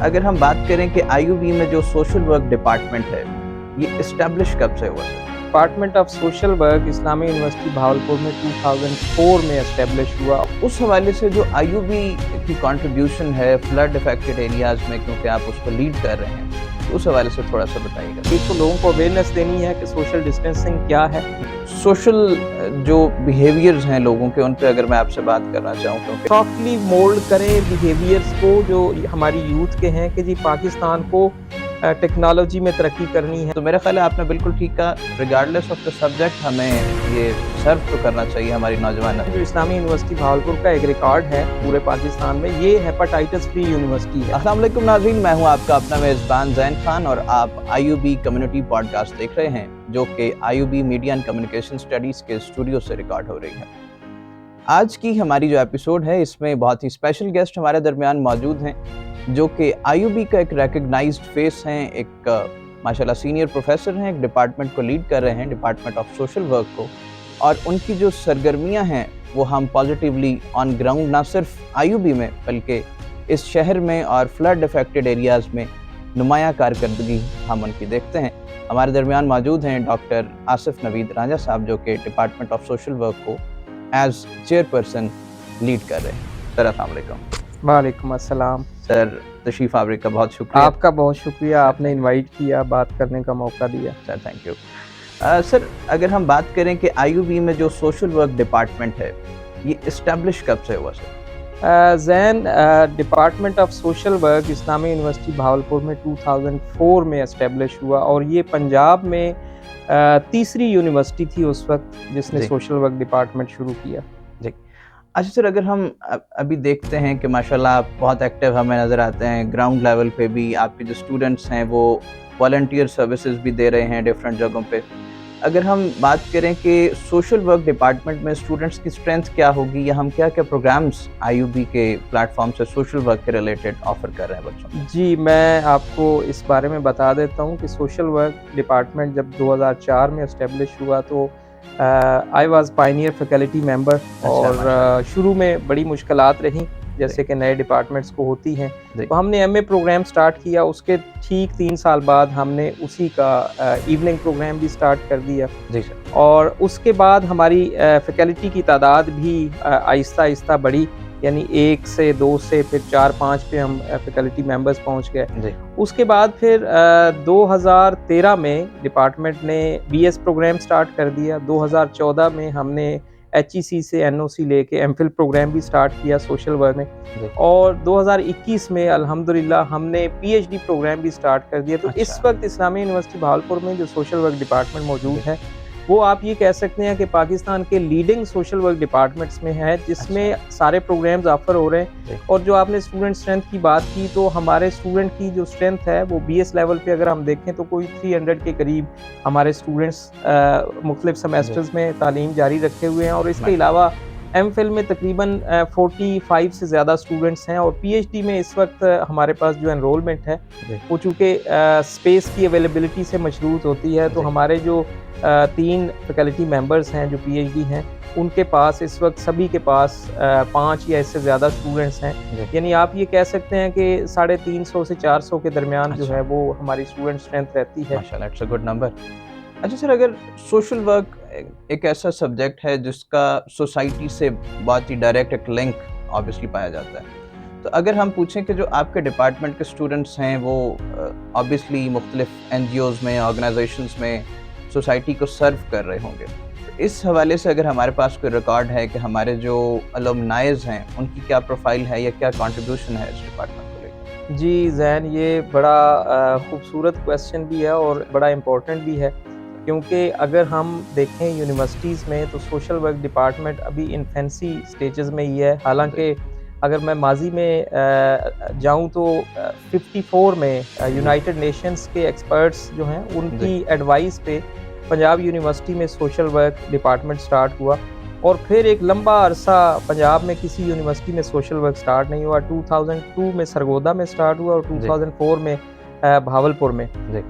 अगर हम बात करें कि आईयूबी में जो सोशल वर्क डिपार्टमेंट है, ये इस्टेब्लिश कब से हुआ sir? Department of social work Islami university Bahawalpur में 2004 में एस्टेब्लिश हुआ। उस हवाले से जो आईयूबी की कंट्रीब्यूशन है फ्लड अफेक्टेड एरियाज में, क्योंकि आप उसको लीड कर रहे हैं, तो उस हवाले से थोड़ा सा बताइएगा। एक तो लोगों को अवेयरनेस देनी है कि सोशल डिस्टेंसिंग क्या है। सोशल जो बिहेवियर्स हैं लोगों के, उन पे अगर मैं आपसे बात करना चाहूँ, क्योंकि सॉफ्टली मोल्ड करें बिहेवियर्स को जो हमारी यूथ के हैं कि जी पाकिस्तान को टेक्नोलॉजी में तरक्की करनी है। तो मेरा ख्याल है आपने बिल्कुल ठीक कहा, रिगार्डलेस ऑफ द सब्जेक्ट हमें ये सर्व तो करना चाहिए हमारी नौजवान। जो इस्लामी यूनिवर्सिटी भावलपुर का एक रिकॉर्ड है पूरे पाकिस्तान में, ये हेपेटाइटिस फ्री यूनिवर्सिटी है। अस्सलाम वालेकुम नाज़रीन, मैं हूं आपका अपना मेज़बान ज़ैन खान और आप आईयूबी कम्युनिटी पॉडकास्ट देख रहे हैं, जो कि आईयूबी मीडिया एंड कम्युनिकेशन स्टडीज़ के स्टूडियो से रिकॉर्ड हो रही है। आज की हमारी जो एपिसोड है, इसमें बहुत ही स्पेशल गेस्ट हमारे दरमियान मौजूद हैं, जो कि आईयूबी का एक रिकग्नाइज्ड फेस हैं, एक माशाल्लाह सीनियर प्रोफेसर हैं, एक डिपार्टमेंट को लीड कर रहे हैं, डिपार्टमेंट ऑफ सोशल वर्क को, और उनकी जो सरगर्मियां हैं वो हम पॉजिटिवली ऑन ग्राउंड ना सिर्फ आईयूबी में बल्कि इस शहर में और फ्लड अफेक्टेड एरियाज़ में नुमायाँ कारकर्दगी हम उनकी देखते हैं। हमारे दरमियान मौजूद हैं डॉक्टर आसिफ नवीद रांझा साहब, जो कि डिपार्टमेंट ऑफ सोशल वर्क को एज चेयरपर्सन लीड कर रहे हैं। सर अस्सलाम वालेकुम। वालेकुम अस्सलाम। सर तशरीफ़ आवरी का बहुत शुक्रिया। आपका बहुत शुक्रिया, आपने इनवाइट किया, बात करने का मौका दिया। Sir thank you. सर अगर हम बात करें कि आईयूबी में जो सोशल वर्क डिपार्टमेंट है, ये इस्टेब्लिश कब से हुआ sir? Jain department of social work Islami university Bahawalpur में 2004 में एस्टेब्लिश हुआ, और ये पंजाब में तीसरी यूनिवर्सिटी थी उस वक्त जिसने सोशल वर्क डिपार्टमेंट शुरू किया। जी अच्छा सर, अगर हम अभी देखते हैं कि माशाल्लाह आप बहुत एक्टिव हमें नज़र आते हैं ग्राउंड लेवल पे भी, आपके जो स्टूडेंट्स हैं वो वॉलंटियर सर्विसेज भी दे रहे हैं डिफरेंट जगहों पे। अगर हम बात करें कि सोशल वर्क डिपार्टमेंट में स्टूडेंट्स की स्ट्रेंथ क्या होगी, या हम क्या क्या प्रोग्राम्स आईयूबी के प्लेटफॉर्म से सोशल वर्क के रिलेटेड ऑफर कर रहे हैं बच्चों? जी, मैं आपको इस बारे में बता देता हूँ कि सोशल वर्क डिपार्टमेंट जब 2004 में एस्टेब्लिश हुआ तो I was Pioneer faculty member, और शुरू में बड़ी मुश्किलात रहीं जैसे कि नए डिपार्टमेंट्स को होती हैं। तो हमने एमए प्रोग्राम स्टार्ट किया, उसके ठीक 3 साल बाद हमने उसी का इवनिंग प्रोग्राम भी स्टार्ट कर दिया। जी सर। और उसके बाद हमारी फैकल्टी की तादाद भी आहिस्ता आहिस्ता बढ़ी, यानी 1 से 2 से फिर 4-5 पे हम फैकल्टी मेंबर्स पहुंच गए। उसके बाद फिर 2013 में डिपार्टमेंट ने बीएस प्रोग्राम स्टार्ट कर दिया। 2014 में हमने HEC से एनओसी लेके एमफिल प्रोग्राम भी स्टार्ट किया सोशल वर्क में, और 2021 में अल्हम्दुलिल्लाह हमने पीएचडी प्रोग्राम भी स्टार्ट कर दिया। तो इस वक्त इस्लामी यूनिवर्सिटी भावलपुर में जो सोशल वर्क डिपार्टमेंट मौजूद है, वो आप ये कह सकते हैं कि पाकिस्तान के लीडिंग सोशल वर्क डिपार्टमेंट्स में है, जिसमें सारे प्रोग्राम्स ऑफर हो रहे हैं। और जो आपने स्टूडेंट स्ट्रेंथ की बात की, तो हमारे स्टूडेंट की जो स्ट्रेंथ है वो बीएस लेवल पे अगर हम देखें तो कोई 300 के करीब हमारे स्टूडेंट्स मुख्तलिफ सेमेस्टर्स में तालीम जारी रखे हुए हैं, और इसके अलावा एमफिल में तकरीबन 45 से ज़्यादा स्टूडेंट्स हैं, और पीएचडी में इस वक्त हमारे पास जो एनरोलमेंट है वो चूँकि स्पेस की अवेलेबिलिटी से मशरूत होती है, तो हमारे जो 3 फैकल्टी मेंबर्स हैं जो पीएचडी हैं, उनके पास इस वक्त सभी के पास 5 या इससे ज़्यादा स्टूडेंट्स हैं। यानी आप ये कह सकते हैं कि 350 से 400 के दरमियान जो है वो हमारी स्टूडेंट स्ट्रेंथ रहती है। माशाल्लाह, इट्स अ गुड नंबर। अच्छा सर, अगर सोशल वर्क एक ऐसा सब्जेक्ट है जिसका सोसाइटी से बहुत ही डायरेक्ट एक लिंक ऑब्वियसली पाया जाता है, तो अगर हम पूछें कि जो आपके डिपार्टमेंट के स्टूडेंट्स हैं वो ऑब्वियसली मुख्तलिफ एनजीओज़ में, ऑर्गेनाइजेशंस में सोसाइटी को सर्व कर रहे होंगे, तो इस हवाले से अगर हमारे पास कोई रिकॉर्ड है कि हमारे जो अलुमनाइज़ हैं उनकी क्या प्रोफाइल है या क्या कंट्रीब्यूशन है इस डिपार्टमेंट को लेकर? जी जैन, ये बड़ा खूबसूरत क्वेश्चन भी है और बड़ा इम्पोर्टेंट भी है, क्योंकि अगर हम देखें यूनिवर्सिटीज़ में तो सोशल वर्क डिपार्टमेंट अभी इन्फेंसी स्टेजेस में ही है। हालांकि अगर मैं माजी में जाऊं तो 54 में यूनाइटेड नेशंस के एक्सपर्ट्स जो हैं उनकी एडवाइस पे पंजाब यूनिवर्सिटी में सोशल वर्क डिपार्टमेंट स्टार्ट हुआ, और फिर एक लंबा अरसा पंजाब में किसी यूनिवर्सिटी में सोशल वर्क स्टार्ट नहीं हुआ। 2002 में सरगोदा में स्टार्ट हुआ, और 2004 में भावलपुर में।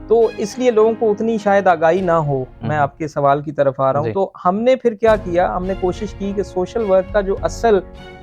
तो इसलिए लोगों को उतनी शायद आगाही ना हो। मैं आपके सवाल की तरफ आ रहा हूँ। तो हमने फिर क्या किया, हमने कोशिश की कि सोशल वर्क का जो असल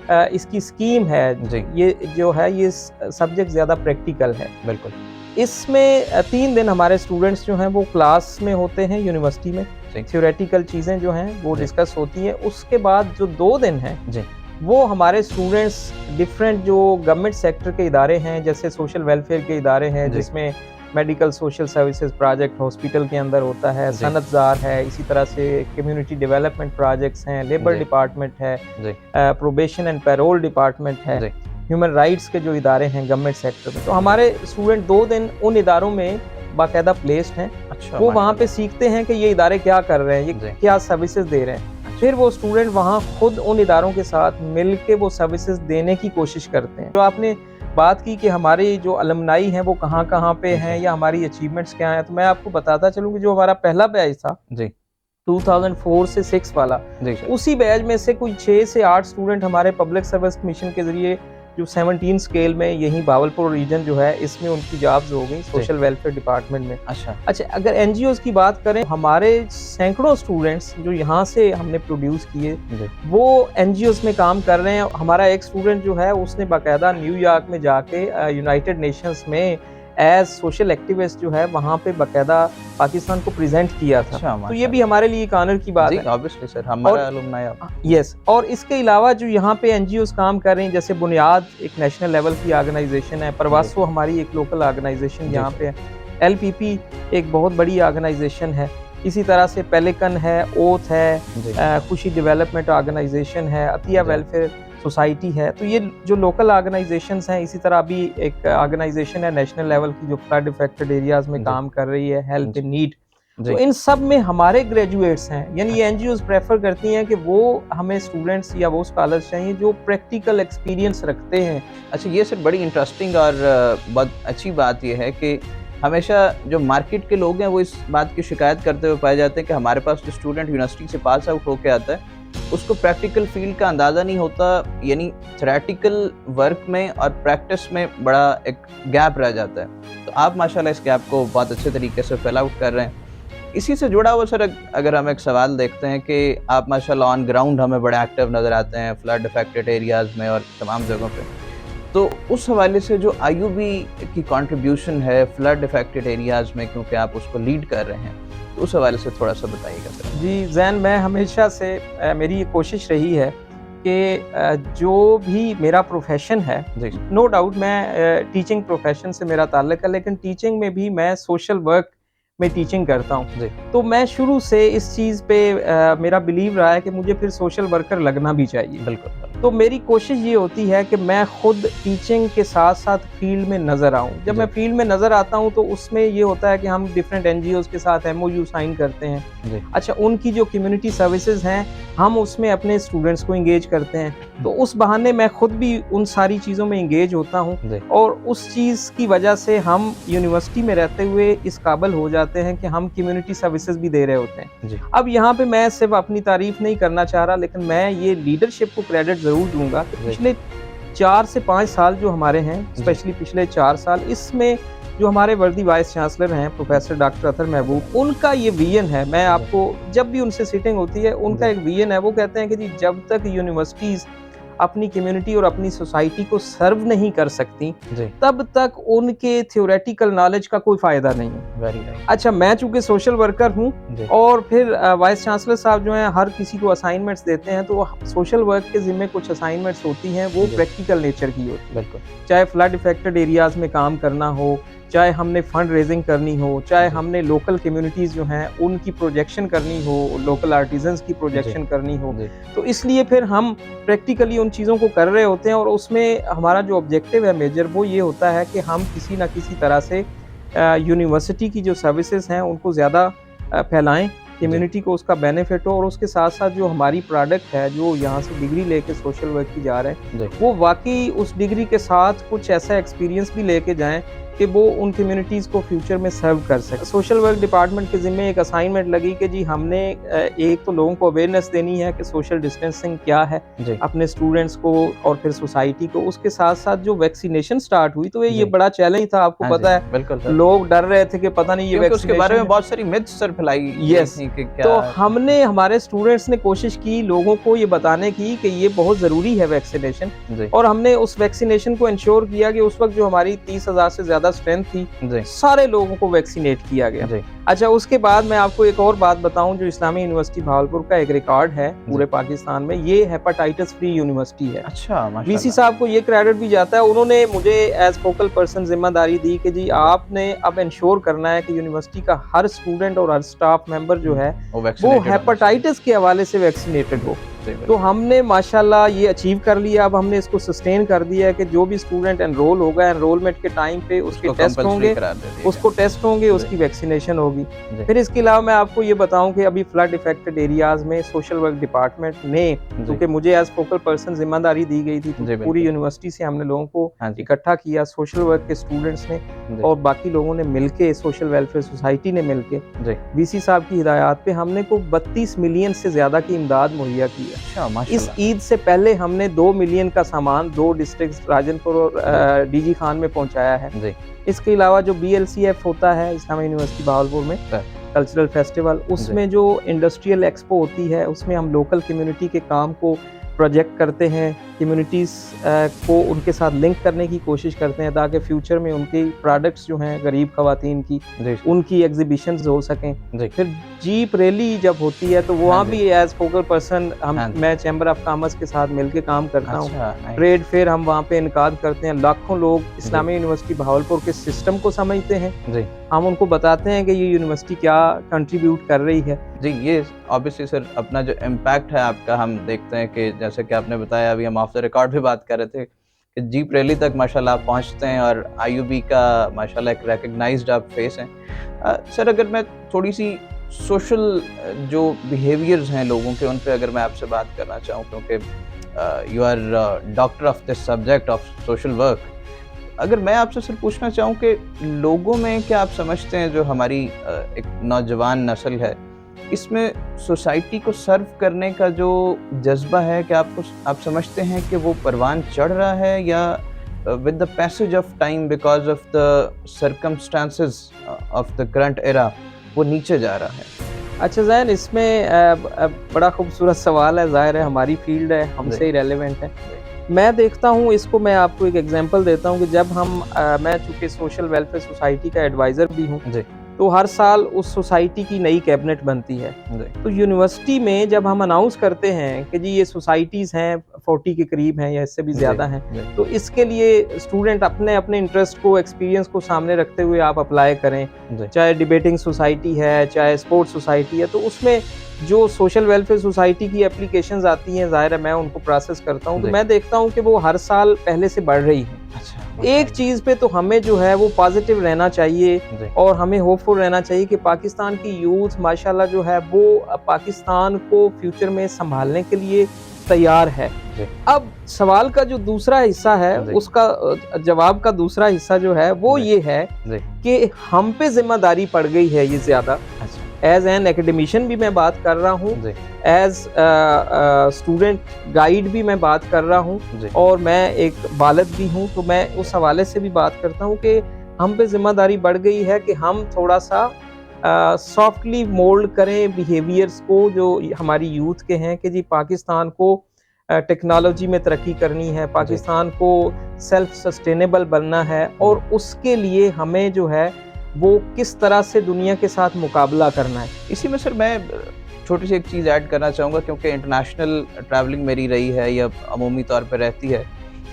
इसकी स्कीम है जी। ये जो है ये सब्जेक्ट ज़्यादा प्रैक्टिकल है। बिल्कुल। इसमें 3 दिन हमारे स्टूडेंट्स जो हैं वो क्लास में होते हैं यूनिवर्सिटी में, जी। थ्योरेटिकल चीज़ें जो हैं वो जी। डिस्कस होती हैं। उसके बाद जो 2 दिन हैं जी। वो हमारे स्टूडेंट्स डिफरेंट जो गवर्नमेंट सेक्टर के इदारे हैं, जैसे सोशल वेलफेयर के इदारे हैं जी। जिसमें medical social services project hospital के अंदर होता है, जी। सनतजार है, इसी तरह से कम्युनिटी डेवलपमेंट प्रोजेक्ट्स हैं, लेबर जी। डिपार्टमेंट है, जी। प्रोबेशन एंड पैरोल डिपार्टमेंट है, जी। ह्यूमन राइट्स के जो इदारे हैं गवर्नमेंट सेक्टर में। तो हमारे स्टूडेंट 2 दिन उन इदारों में बाकायदा प्लेस्ड हैं। अच्छा, वो वहाँ पे माशाल्लाह। सीखते हैं कि ये इदारे क्या कर रहे हैं, ये जी। क्या सर्विसेज दे रहे हैं। फिर वो स्टूडेंट वहाँ खुद उन इदारों के साथ मिल के वो सर्विसेज देने की कोशिश करते हैं। जो आपने बात की कि हमारी जो अलमनाई हैं वो कहाँ कहाँ पे हैं या हमारी अचीवमेंट्स क्या हैं, तो मैं आपको बताता चलूँ कि जो हमारा पहला बैच था जी। 2004 से 6 वाला, जी सर। उसी बैच में से कोई 6 से 8 स्टूडेंट हमारे पब्लिक सर्विस कमीशन के जरिए जो 17 स्केल में यही भावलपुर रीजन जो है इसमें उनकी जॉब्स हो गई सोशल वेलफेयर डिपार्टमेंट में। अच्छा। अच्छा, अगर एनजीओज की बात करें, हमारे सैकड़ों स्टूडेंट्स जो यहाँ से हमने प्रोड्यूस किए जी। वो एनजीओज में काम कर रहे हैं। हमारा एक स्टूडेंट जो है उसने बाकायदा न्यूयॉर्क में जाके यूनाइटेड नेशंस में एज सोशल एक्टिविस्ट जो है वहाँ पे बाकायदा पाकिस्तान को प्रेजेंट किया था। अच्छा, तो ये भी हमारे लिए एक ऑनर की बात जी, है। ऑब्वियसली सर, हमारा अलुमनाई आप। यस, और इसके अलावा जो यहाँ पे एनजीओज काम कर रहे हैं, जैसे बुनियाद एक नेशनल लेवल की ऑर्गेनाइजेशन है, परवासो हमारी एक लोकल ऑर्गेनाइजेशन यहाँ पे है, एलपीपी एक बहुत बड़ी ऑर्गेनाइजेशन है, इसी तरह से पेलिकन है, ओथ है, खुशी डेवलपमेंट ऑर्गेनाइजेशन है, अतिया वेलफेयर सोसाइटी है। तो ये जो लोकल ऑर्गेनाइजेशंस हैं, इसी तरह अभी एक ऑर्गेनाइजेशन है नेशनल लेवल की जो फ्लड इफेक्टेड एरियाज में काम कर रही है, हेल्प इन नीड। तो इन सब में हमारे ग्रेजुएट्स हैं, यानी ये एनजीओज प्रेफर करती हैं कि वो हमें स्टूडेंट्स या वो स्कॉलर्स चाहिए जो प्रैक्टिकल एक्सपीरियंस रखते हैं। अच्छा, ये सर बड़ी इंटरेस्टिंग और बहुत अच्छी बात ये है कि हमेशा जो मार्केट के लोग हैं वो इस बात की शिकायत करते हुए पाए जाते हैं कि हमारे पास जो स्टूडेंट यूनिवर्सिटी से पास आउट होकर आता है उसको प्रैक्टिकल फील्ड का अंदाज़ा नहीं होता, यानी थ्योरेटिकल वर्क में और प्रैक्टिस में बड़ा एक गैप रह जाता है। तो आप माशाल्लाह इस गैप को बहुत अच्छे तरीके से फिल आउट कर रहे हैं। इसी से जुड़ा हुआ सर अगर हम एक सवाल देखते हैं कि आप माशाल्लाह ऑन ग्राउंड हमें बड़े एक्टिव नज़र आते हैं फ्लड अफेक्टेड एरियाज़ में और तमाम जगहों पे, तो उस हवाले से जो आईयूबी की कंट्रीब्यूशन है फ्लड अफेक्टेड एरियाज़ में, क्योंकि आप उसको लीड कर रहे हैं, तो उस हवाले से थोड़ा सा बताइएगा सर। जी जैन, मैं हमेशा से मेरी ये कोशिश रही है कि जो भी मेरा प्रोफेशन है, नो डाउट मैं टीचिंग प्रोफेशन से मेरा ताल्लुक है, लेकिन टीचिंग में भी मैं सोशल वर्क में टीचिंग करता हूँ। तो मैं शुरू से इस चीज़ पे मेरा बिलीव रहा है कि मुझे फिर सोशल वर्कर लगना भी चाहिए। बिल्कुल। तो मेरी कोशिश ये होती है कि मैं खुद टीचिंग के साथ साथ फील्ड में नज़र आऊँ। जब मैं फील्ड में नज़र आता हूँ तो उसमें ये होता है कि हम डिफरेंट एनजीओज के साथ एमओयू साइन करते हैं। अच्छा, उनकी जो कम्युनिटी सर्विसेज हैं हम उसमें अपने स्टूडेंट्स को इंगेज करते हैं। तो उस बहाने मैं खुद भी उन सारी चीज़ों में इंगेज होता हूँ और उस चीज़ की वजह से हम यूनिवर्सिटी में रहते हुए इस काबिल हो जाते हैं कि हम कम्युनिटी सर्विसेज भी दे रहे होते हैं। अब यहाँ पे मैं सिर्फ अपनी तारीफ नहीं करना चाह रहा, लेकिन मैं ये लीडरशिप को क्रेडिट ज़रूर दूंगा कि पिछले 4 से 5 साल जो हमारे हैं, स्पेशली पिछले 4 साल, इसमें जो हमारे वर्दी वाइस चांसलर हैं प्रोफेसर डॉक्टर अतर महबूब, उनका ये विजन है। मैं आपको जब भी उनसे सीटिंग होती है उनका एक विजन है, वो कहते हैं कि जी जब तक यूनिवर्सिटीज़ अपनी कम्युनिटी और अपनी सोसाइटी को सर्व नहीं कर सकती तब तक उनके थ्योरेटिकल नॉलेज का कोई फ़ायदा नहीं है। Very nice. अच्छा, मैं चूँकि सोशल वर्कर हूँ और फिर वाइस चांसलर साहब जो हैं हर किसी को असाइनमेंट्स देते हैं, तो सोशल वर्क के ज़िम्मे कुछ असाइनमेंट्स होती हैं, वो प्रैक्टिकल नेचर की होती है। बिल्कुल। चाहे फ्लड इफेक्टेड एरियाज़ में काम करना हो, चाहे हमने फंड रेजिंग करनी हो, चाहे हमने लोकल कम्युनिटीज़ जो हैं उनकी प्रोजेक्शन करनी हो, लोकल आर्टिजन्स की प्रोजेक्शन करनी हो, तो इसलिए फिर हम प्रैक्टिकली उन चीज़ों को कर रहे होते हैं। और उसमें हमारा जो ऑब्जेक्टिव है मेजर, वो ये होता है कि हम किसी ना किसी तरह से यूनिवर्सिटी की जो सर्विसेज हैं उनको ज़्यादा फैलाएं, कम्युनिटी को उसका बेनिफिट हो, और उसके साथ साथ जो हमारी प्रोडक्ट है जो यहाँ से डिग्री लेके सोशल वर्क की जा रहे हैं, वो वाकई उस डिग्री के साथ कुछ ऐसा एक्सपीरियंस भी लेके जाएं कि वो उन कम्युनिटीज़ को फ्यूचर में सर्व कर सके। सोशल वर्क डिपार्टमेंट के ज़िम्मे एक असाइनमेंट लगी कि जी हमने एक तो लोगों को अवेयरनेस देनी है कि सोशल डिस्टेंसिंग क्या है अपने स्टूडेंट्स को और फिर सोसाइटी को। उसके साथ साथ जो वैक्सीनेशन स्टार्ट हुई तो ये बड़ा चैलेंज था, आपको पता है। बिल्कुल, लोग डर रहे थे कि पता नहीं ये वैक्सीनेशन, उसके बारे में बहुत सारी मिथ्स सर फैलाई। यस, तो हमने, हमारे स्टूडेंट्स ने कोशिश की लोगों को ये बताने की कि ये बहुत ज़रूरी है वैक्सीनेशन, और हमने उस वैक्सीनेशन को इंश्योर किया कि उस वक्त जो हमारी 30,000 से ज़्यादा स्ट्रेंथ थी, सारे लोगों को वैक्सीनेट किया गया। अच्छा, उसके बाद मैं आपको एक और बात बताऊं, जो इस्लामी यूनिवर्सिटी भावलपुर का एक रिकॉर्ड है पूरे पाकिस्तान में, ये हेपेटाइटिस फ्री यूनिवर्सिटी है। अच्छा, वीसी साहब को ये क्रेडिट भी जाता है, उन्होंने मुझे एज फोकल पर्सन जिम्मेदारी दी कि जी आपने अब इंश्योर करना है कि यूनिवर्सिटी का हर स्टूडेंट और हर स्टाफ मेंबर जो है वो हेपेटाइटिस के हवाले से वैक्सीनेटेड हो। तो हमने माशाल्लाह ये अचीव कर लिया। अब हमने इसको सस्टेन कर दिया है कि जो भी स्टूडेंट एनरोल होगा, एनरोलमेंट के टाइम पे उसके टेस्ट होंगे, उसकी वैक्सीनेशन होगी। फिर इसके अलावा मैं आपको ये बताऊं कि अभी फ्लड इफेक्टेड एरियाज में सोशल वर्क डिपार्टमेंट ने, क्योंकि मुझे एज फोकल पर्सन जिम्मेदारी दी गई थी, तो पूरी यूनिवर्सिटी से हमने लोगों को इकट्ठा किया, सोशल वर्क के स्टूडेंट्स ने और बाकी लोगों ने मिलके, सोशल वेलफेयर सोसाइटी ने मिलके, वीसी साहब की हिदायत पे हमने को 32 मिलियन से ज्यादा की इमदाद मुहैया की। अच्छा, इस ईद से पहले हमने 2 मिलियन का सामान 2 डिस्ट्रिक्ट राजनपुर और डीजी खान में पहुंचाया है। इसके अलावा जो BLCF होता है इस्लामी यूनिवर्सिटी भावलपुर में कल्चरल फेस्टिवल, उसमें जो इंडस्ट्रियल एक्सपो होती है, उसमें हम लोकल कम्युनिटी के काम को प्रोजेक्ट करते हैं, कम्युनिटीज़ को उनके साथ लिंक करने की कोशिश करते हैं ताकि फ्यूचर में उनकी प्रोडक्ट्स जो हैं गरीब ख़वातीन की, उनकी एग्जीबिशंस हो सकें। फिर जीप रैली जब होती है तो वहाँ भी एज फोकल पर्सन मैं चैम्बर ऑफ कॉमर्स के साथ मिलके काम करता हूँ। ट्रेड फेयर हम वहाँ पे इनकाद करते हैं। लाखों लोग इस्लामी यूनिवर्सिटी भावलपुर के सिस्टम को समझते हैं। हम उनको बताते हैं कि ये यूनिवर्सिटी क्या कंट्रीब्यूट कर रही है। जी, ये ऑब्वियसली सर अपना जो इम्पैक्ट है आपका, हम देखते हैं कि जैसे कि आपने बताया, अभी हम ऑफ द रिकॉर्ड भी बात कर रहे थे कि जीप रैली तक माशाल्लाह आप पहुंचते हैं और IUB का माशाल्लाह एक रिकग्नाइज्ड आप फेस हैं। सर, अगर मैं थोड़ी सी सोशल जो बिहेवियर्स हैं लोगों के, उन पे अगर मैं आपसे बात करना चाहूँ, क्योंकि you are doctor of this subject of social work, अगर मैं आपसे सिर्फ पूछना चाहूँ कि लोगों में क्या आप समझते हैं जो हमारी एक नौजवान नस्ल है, इसमें सोसाइटी को सर्व करने का जो जज्बा है, क्या आप समझते हैं कि वो परवान चढ़ रहा है, या with the passage of time because of the circumstances of the current era वो नीचे जा रहा है? अच्छा ज़ैन, इसमें बड़ा खूबसूरत सवाल है। ज़ाहिर है हमारी फील्ड है, हमसे ही रेलेवेंट है। मैं देखता हूँ इसको, मैं आपको एक एग्जांपल देता हूँ कि जब मैं चूँकि सोशल वेलफेयर सोसाइटी का एडवाइज़र भी हूँ, तो हर साल उस सोसाइटी की नई कैबिनेट बनती है। तो यूनिवर्सिटी में जब हम अनाउंस करते हैं कि जी ये सोसाइटीज़ हैं 40 के करीब हैं या इससे भी ज़्यादा हैं, तो इसके लिए स्टूडेंट अपने अपने इंटरेस्ट को, एक्सपीरियंस को सामने रखते हुए आप अप्लाई करें। चाहे डिबेटिंग सोसाइटी है, चाहे स्पोर्ट्स सोसाइटी है, तो उसमें जो सोशल वेलफेयर सोसाइटी की एप्लीकेशंस आती हैं, ज़ाहिर है मैं उनको प्रोसेस करता हूँ, तो मैं देखता हूँ कि वो हर साल पहले से बढ़ रही है। एक चीज़ पे तो हमें जो है वो पॉजिटिव रहना चाहिए और हमें होपफुल रहना चाहिए कि पाकिस्तान की यूथ माशाल्लाह जो है वो पाकिस्तान को फ्यूचर में संभालने के लिए तैयार है। अब सवाल का जो दूसरा हिस्सा है, उसका जवाब का दूसरा हिस्सा जो है वो ये है कि हम पे जिम्मेदारी पड़ गई है ये ज़्यादा। एज एन एकेडमिशियन भी मैं बात कर रहा हूँ, एज स्टूडेंट गाइड भी मैं बात कर रहा हूँ, और मैं एक वालिद भी हूँ, तो मैं उस हवाले से भी बात करता हूँ कि हम पे जिम्मेदारी बढ़ गई है कि हम थोड़ा सा सॉफ्टली मोल्ड करें बिहेवियर्स को जो हमारी यूथ के हैं, कि जी पाकिस्तान को टेक्नोलॉजी में तरक्की करनी है, पाकिस्तान को सेल्फ सस्टेनेबल बनना है, और उसके लिए हमें जो है वो किस तरह से दुनिया के साथ मुकाबला करना है। इसी में सर मैं छोटी सी एक चीज़ ऐड करना चाहूँगा, क्योंकि इंटरनेशनल ट्रैवलिंग मेरी रही है या अमूमी तौर पर रहती है।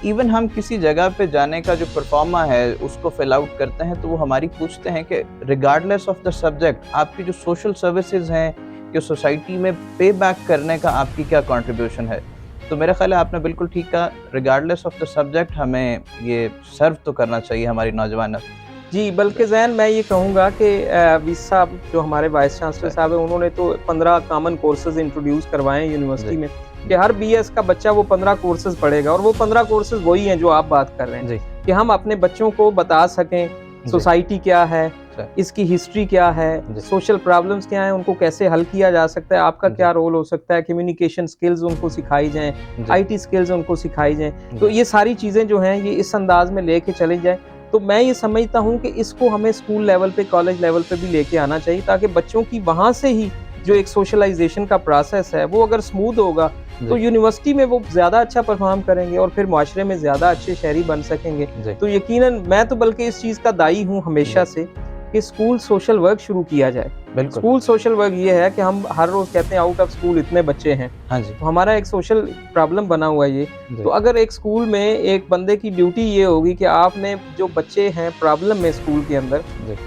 इवन हम किसी जगह पे जाने का जो परफॉर्मा है उसको फिल आउट करते हैं, तो वो हमारी पूछते हैं कि रिगार्डलेस ऑफ द सब्जेक्ट आपकी जो सोशल सर्विसेज हैं कि सोसाइटी में पे बैक करने का आपकी क्या कंट्रीब्यूशन है। तो मेरा ख्याल है आपने बिल्कुल ठीक कहा, रिगार्डलेस ऑफ द सब्जेक्ट हमें ये सर्व तो करना चाहिए हमारी नौजवान नस्ल। जी, बल्कि ज़ैन मैं ये कहूँगा कि वीसी साहब जो हमारे वाइस चांसलर साहब हैं, उन्होंने तो 15 कॉमन कोर्सेज इंट्रोड्यूस करवाए हैं यूनिवर्सिटी में, कि हर BS का बच्चा वो 15 कोर्सेज पढ़ेगा, और वो 15 कोर्सेज वही हैं जो आप बात कर रहे हैं, कि हम अपने बच्चों को बता सकें सोसाइटी क्या है, इसकी हिस्ट्री क्या है, सोशल प्रॉब्लम्स क्या हैं, उनको कैसे हल किया जा सकता है, आपका क्या रोल हो सकता है, कम्युनिकेशन स्किल्स उनको सिखाई जाएं, आईटी स्किल्स उनको सिखाई जाएं। तो ये सारी चीज़ें जो हैं ये इस अंदाज में लेके चली जाएं। तो मैं ये समझता हूँ कि इसको हमें स्कूल लेवल पे, कॉलेज लेवल पे भी लेके आना चाहिए, ताकि बच्चों की वहाँ से ही जो एक सोशलाइजेशन का प्रोसेस है वो अगर स्मूथ होगा तो यूनिवर्सिटी में वो ज़्यादा अच्छा परफॉर्म करेंगे और फिर माशरे में ज़्यादा अच्छे शहरी बन सकेंगे। तो यकीनन मैं तो बल्कि इस चीज़ का दाई हूँ हमेशा से कि स्कूल सोशल वर्क शुरू किया जाए। स्कूल सोशल वर्क ये है कि हम हर रोज कहते हैं आउट ऑफ स्कूल इतने बच्चे हैं, हाँ जी, तो हमारा एक सोशल प्रॉब्लम बना हुआ है ये। तो अगर एक स्कूल में एक बंदे की ड्यूटी ये होगी कि आपने जो बच्चे हैं प्रॉब्लम में स्कूल के अंदर,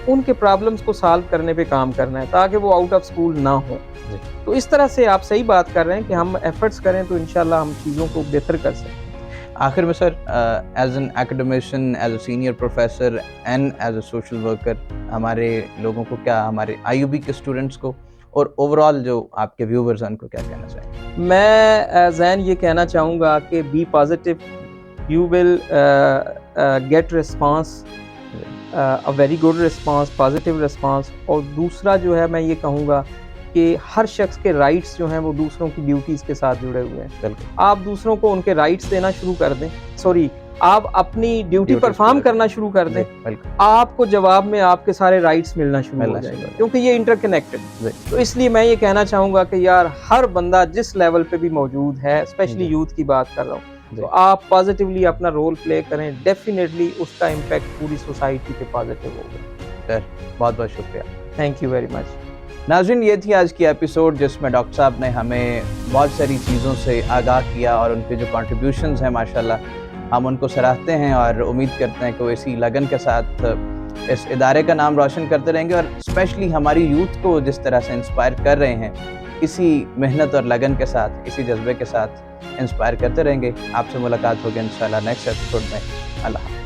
उनके प्रॉब्लम्स को सॉल्व करने पे काम करना है ताकि वो आउट ऑफ स्कूल ना हो। तो इस तरह से आप सही बात कर रहे हैं कि हम एफर्ट्स करें तो इंशाल्लाह हम चीज़ों को बेहतर कर सकते हैं। आखिर में sir, as an academician, as a senior professor and as a social worker, हमारे लोगों को क्या, हमारे आईयूबी के स्टूडेंट्स को और ओवरऑल जो आपके व्यूवर्स हैं उनको क्या कहना चाहिए? मैं जैन ये कहना चाहूँगा कि be positive, you will get response, a very good response, positive response. और दूसरा जो है मैं ये कहूँगा कि हर शख्स के राइट्स जो हैं वो दूसरों की ड्यूटीज़ के साथ जुड़े हुए हैं। आप दूसरों को उनके राइट्स देना शुरू कर दें, आप अपनी ड्यूटी परफॉर्म करना शुरू कर दें, आपको जवाब में आपके सारे राइट्स मिलना शुरू हो जाएंगे, क्योंकि ये इंटरकनेक्टेड। तो इसलिए मैं ये कहना चाहूँगा कि यार हर बंदा जिस लेवल पे भी मौजूद है, स्पेशली यूथ की बात कर रहा हूँ, तो आप पॉजिटिवली अपना रोल प्ले करें, डेफिनेटली उसका इम्पैक्ट पूरी सोसाइटी पे पॉजिटिव होगा। सर बहुत बहुत शुक्रिया, थैंक यू वेरी मच। नाज़रीन, ये थी आज की एपिसोड जिसमें डॉक्टर साहब ने हमें बहुत सारी चीज़ों से आगाह किया और उनके जो कंट्रीब्यूशंस हैं माशाल्लाह हम उनको सराहते हैं और उम्मीद करते हैं कि वो इसी लगन के साथ इस इदारे का नाम रोशन करते रहेंगे और स्पेशली हमारी यूथ को जिस तरह से इंस्पायर कर रहे हैं, इसी मेहनत और लगन के साथ, इसी जज्बे के साथ इंस्पायर करते रहेंगे। आपसे मुलाकात होगी इंशाल्लाह नेक्स्ट एपिसोड में। अल्लाह।